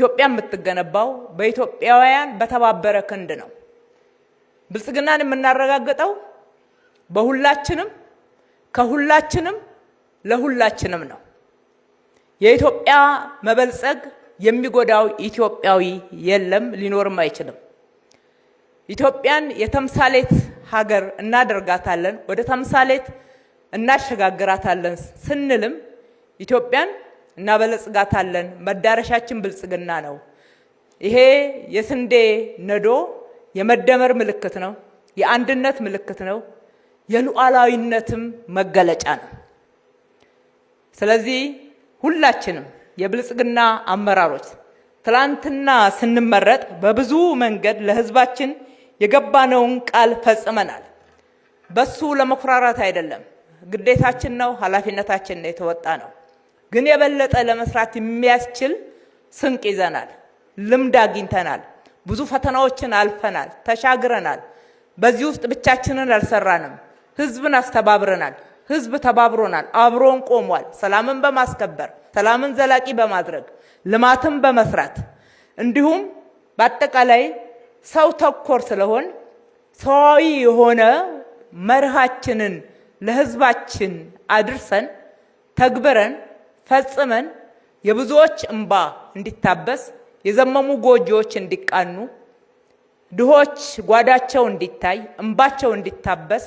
ኢትዮጵያ የምትገነባው በኢትዮጵያውያን በተባበረ ክንድ ነው። ብልጽግናን የምናረጋግጠው በሁላችንም ከሁላችንም ለሁላችንም ነው። የኢትዮጵያ መበልጸግ የሚጎዳው ኢትዮጵያዊ የለም፣ ሊኖርም አይችልም። ኢትዮጵያን የተምሳሌት ሀገር እናደርጋታለን፣ ወደ ተምሳሌት እናሸጋግራታለን ስንልም ኢትዮጵያን እናበለጽጋታለን። መዳረሻችን ብልጽግና ነው። ይሄ የስንዴ ነዶ የመደመር ምልክት ነው፣ የአንድነት ምልክት ነው፣ የሉዓላዊነትም መገለጫ ነው። ስለዚህ ሁላችንም የብልጽግና አመራሮች ትላንትና ስንመረጥ በብዙ መንገድ ለሕዝባችን የገባነውን ቃል ፈጽመናል። በሱ ለመኩራራት አይደለም፣ ግዴታችን ነው፣ ኃላፊነታችን ነው፣ የተወጣ ነው። ግን የበለጠ ለመስራት የሚያስችል ስንቅ ይዘናል፣ ልምድ አግኝተናል፣ ብዙ ፈተናዎችን አልፈናል፣ ተሻግረናል። በዚህ ውስጥ ብቻችንን አልሰራንም፣ ሕዝብን አስተባብረናል። ሕዝብ ተባብሮናል፣ አብሮን ቆሟል። ሰላምን በማስከበር ሰላምን ዘላቂ በማድረግ ልማትን በመስራት እንዲሁም በአጠቃላይ ሰው ተኮር ስለሆን ሰዋዊ የሆነ መርሃችንን ለሕዝባችን አድርሰን ተግብረን ፈጽመን የብዙዎች እንባ እንዲታበስ፣ የዘመሙ ጎጆዎች እንዲቃኑ፣ ድሆች ጓዳቸው እንዲታይ፣ እንባቸው እንዲታበስ፣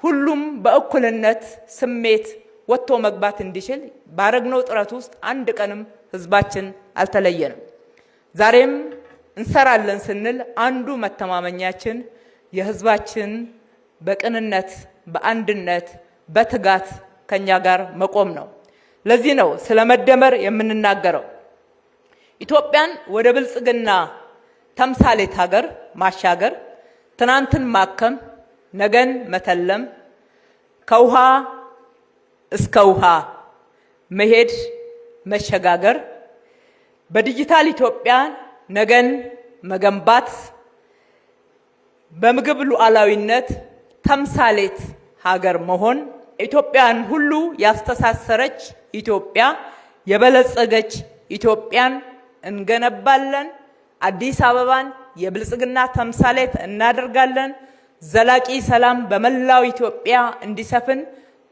ሁሉም በእኩልነት ስሜት ወጥቶ መግባት እንዲችል ባረግነው ጥረት ውስጥ አንድ ቀንም ሕዝባችን አልተለየንም። ዛሬም እንሰራለን ስንል አንዱ መተማመኛችን የሕዝባችን በቅንነት በአንድነት በትጋት ከኛ ጋር መቆም ነው። ለዚህ ነው ስለ መደመር የምንናገረው። ኢትዮጵያን ወደ ብልጽግና ተምሳሌት ሀገር ማሻገር፣ ትናንትን ማከም፣ ነገን መተለም፣ ከውሃ እስከ ውሃ መሄድ መሸጋገር፣ በዲጂታል ኢትዮጵያ ነገን መገንባት፣ በምግብ ሉዓላዊነት ተምሳሌት ሀገር መሆን፣ ኢትዮጵያን ሁሉ ያስተሳሰረች ኢትዮጵያ፣ የበለጸገች ኢትዮጵያን እንገነባለን። አዲስ አበባን የብልጽግና ተምሳሌት እናደርጋለን። ዘላቂ ሰላም በመላው ኢትዮጵያ እንዲሰፍን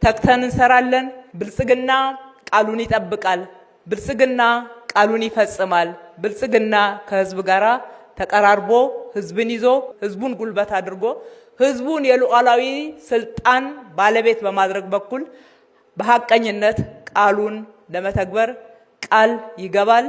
ተግተን እንሰራለን። ብልጽግና ቃሉን ይጠብቃል። ብልጽግና ቃሉን ይፈጽማል። ብልጽግና ከሕዝብ ጋር ተቀራርቦ ሕዝብን ይዞ ሕዝቡን ጉልበት አድርጎ ሕዝቡን የሉዓላዊ ስልጣን ባለቤት በማድረግ በኩል በሐቀኝነት ቃሉን ለመተግበር ቃል ይገባል።